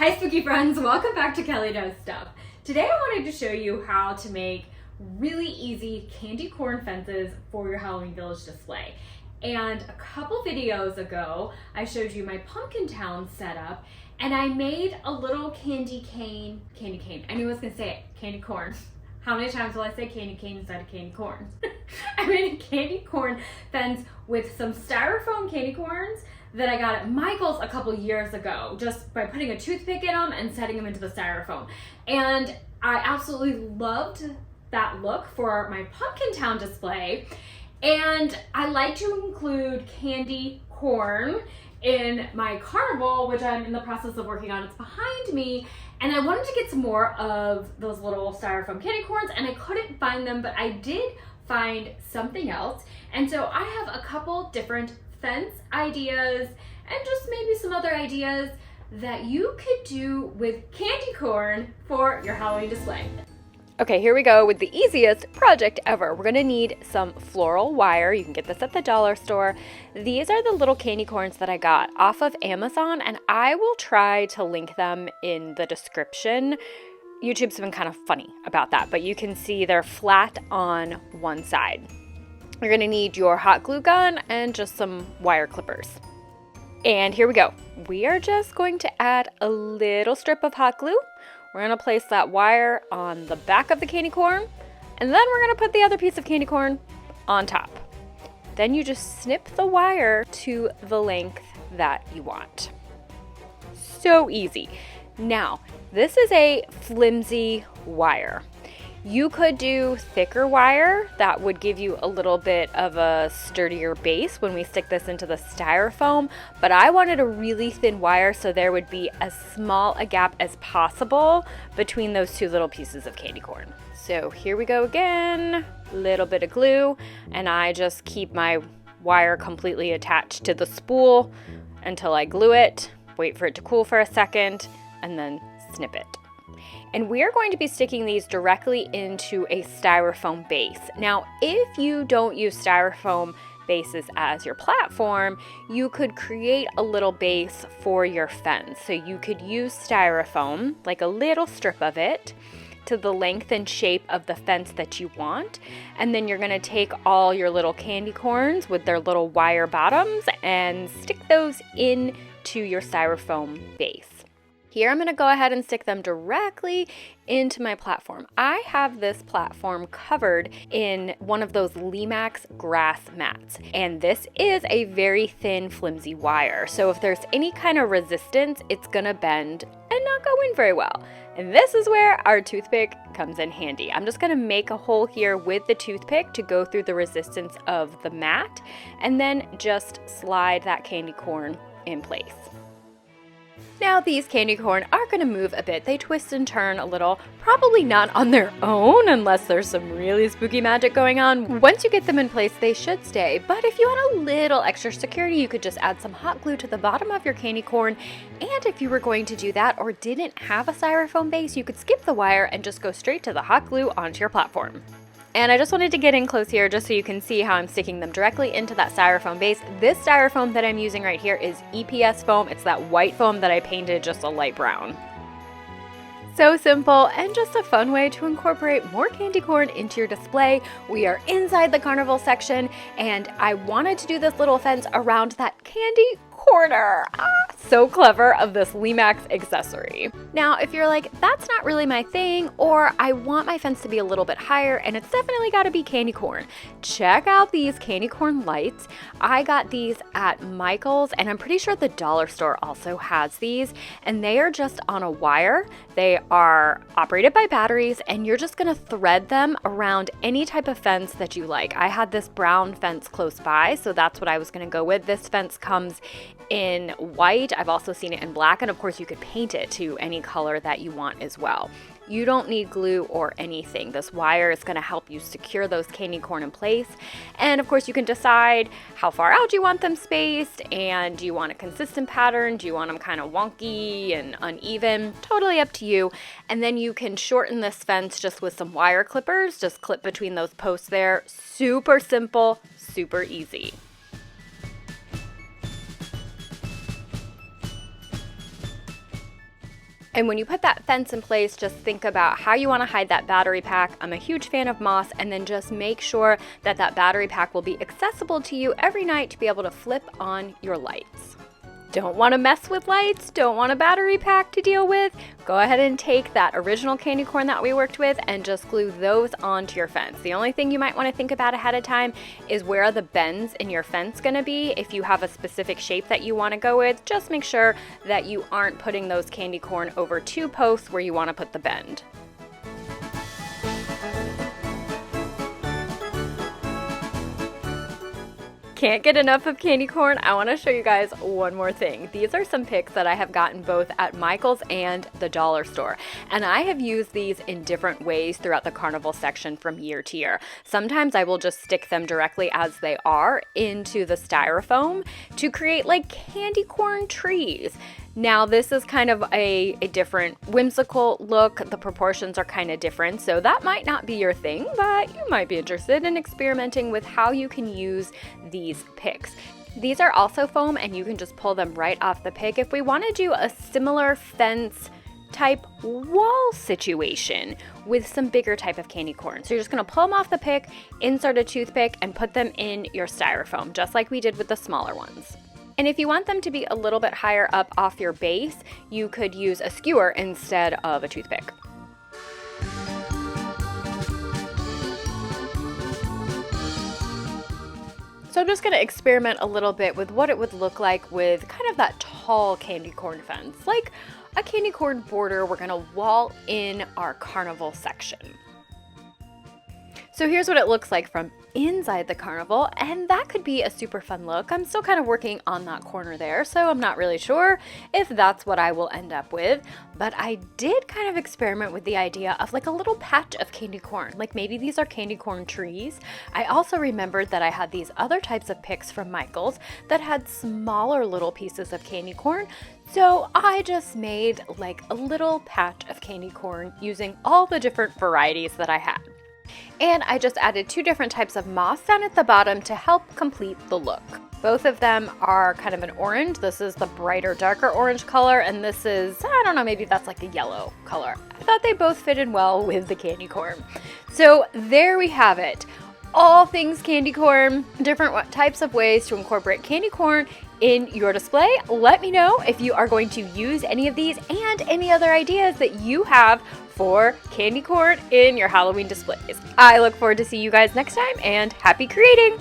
Hi spooky friends, welcome back to Kelly Does Stuff. Today I wanted to show you how to make really easy candy corn fences for your Halloween Village display. And a couple videos ago, I showed you my Pumpkin Town setup, and I made a little candy cane, I knew I was gonna say it, candy corn. How many times will I say candy cane instead of candy corn? I made a candy corn fence with some styrofoam candy corns that I got at Michael's a couple years ago, just by putting a toothpick in them and setting them into the styrofoam. And I absolutely loved that look for my Pumpkin Town display. And I like to include candy corn in my Carnival, which I'm in the process of working on. It's behind me. And I wanted to get some more of those little styrofoam candy corns, and I couldn't find them, but I did find something else. And so I have a couple different fence ideas and just maybe some other ideas that you could do with candy corn for your Halloween display. Okay, here we go with the easiest project ever. We're gonna need some floral wire. You can get this at the dollar store. These are the little candy corns that I got off of Amazon, and I will try to link them in the description. YouTube's been kind of funny about that, but you can see they're flat on one side. You're gonna need your hot glue gun and just some wire clippers. And here we go. We are just going to add a little strip of hot glue. We're gonna place that wire on the back of the candy corn, and then we're gonna put the other piece of candy corn on top. Then you just snip the wire to the length that you want. So easy. Now, this is a flimsy wire. You could do thicker wire that would give you a little bit of a sturdier base when we stick this into the styrofoam, but I wanted a really thin wire so there would be as small a gap as possible between those two little pieces of candy corn. So here we go again, little bit of glue, and I just keep my wire completely attached to the spool until I glue it, wait for it to cool for a second, and then snip it. And we are going to be sticking these directly into a styrofoam base. Now, if you don't use styrofoam bases as your platform, you could create a little base for your fence. So you could use styrofoam, like a little strip of it, to the length and shape of the fence that you want. And then you're gonna take all your little candy corns with their little wire bottoms and stick those into your styrofoam base. Here I'm gonna go ahead and stick them directly into my platform. I have this platform covered in one of those Limax grass mats, and this is a very thin, flimsy wire. So if there's any kind of resistance, it's gonna bend and not go in very well. And this is where our toothpick comes in handy. I'm just gonna make a hole here with the toothpick to go through the resistance of the mat, and then just slide that candy corn in place. Now these candy corn are going to move a bit. They twist and turn a little, probably not on their own unless there's some really spooky magic going on. Once you get them in place, they should stay. But if you want a little extra security, you could just add some hot glue to the bottom of your candy corn. And if you were going to do that or didn't have a styrofoam base, you could skip the wire and just go straight to the hot glue onto your platform. And I just wanted to get in close here just so you can see how I'm sticking them directly into that styrofoam base. This styrofoam that I'm using right here is EPS foam. It's that white foam that I painted just a light brown. So simple and just a fun way to incorporate more candy corn into your display. We are inside the Carnival section, and I wanted to do this little fence around that candy corner. So clever of this Limax accessory. Now, if you're like, that's not really my thing, or I want my fence to be a little bit higher and it's definitely got to be candy corn, check out these candy corn lights. I got these at Michael's, and I'm pretty sure the dollar store also has these, and they are just on a wire. They are operated by batteries, and you're just gonna thread them around any type of fence that you like. I had this brown fence close by, so that's what I was gonna go with. This fence comes in white. I've also seen it in black, and of course you could paint it to any color that you want as well. You don't need glue or anything. This wire is going to help you secure those candy corn in place. And of course you can decide how far out you want them spaced, and do you want a consistent pattern? Do you want them kind of wonky and uneven? Totally up to you. And then you can shorten this fence just with some wire clippers. Just clip between those posts there. Super simple, super easy. And when you put that fence in place, just think about how you want to hide that battery pack. I'm a huge fan of moss, and then just make sure that that battery pack will be accessible to you every night to be able to flip on your lights. Don't want to mess with lights? Don't want a battery pack to deal with? Go ahead and take that original candy corn that we worked with and just glue those onto your fence. The only thing you might want to think about ahead of time is where are the bends in your fence going to be. If you have a specific shape that you want to go with, just make sure that you aren't putting those candy corn over two posts where you want to put the bend. Can't get enough of candy corn. I want to show you guys one more thing. These are some picks that I have gotten both at Michael's and the dollar store, and I have used these in different ways throughout the Carnival section from year to year. Sometimes I will just stick them directly as they are into the styrofoam to create like candy corn trees. Now this is kind of a different whimsical look. The proportions are kind of different, so that might not be your thing, but you might be interested in experimenting with how you can use these picks. These are also foam, and you can just pull them right off the pick. If we want to do a similar fence type wall situation with some bigger type of candy corn. So you're just going to pull them off the pick, insert a toothpick, and put them in your styrofoam, just like we did with the smaller ones. And if you want them to be a little bit higher up off your base, you could use a skewer instead of a toothpick. So I'm just going to experiment a little bit with what it would look like with kind of that tall candy corn fence. Like a candy corn border, we're going to wall in our Carnival section. So here's what it looks like from inside the Carnival, and that could be a super fun look. I'm still kind of working on that corner there, so I'm not really sure if that's what I will end up with, but I did kind of experiment with the idea of like a little patch of candy corn, like maybe these are candy corn trees. I also remembered that I had these other types of picks from Michael's that had smaller little pieces of candy corn, so I just made like a little patch of candy corn using all the different varieties that I had. And I just added two different types of moss down at the bottom to help complete the look. Both of them are kind of an orange. This is the brighter, darker orange color, and this is, I don't know, maybe that's like a yellow color. I thought they both fitted well with the candy corn. So there we have it. All things candy corn, different types of ways to incorporate candy corn in your display. Let me know if you are going to use any of these and any other ideas that you have for candy corn in your Halloween displays. I look forward to see you guys next time, and happy creating!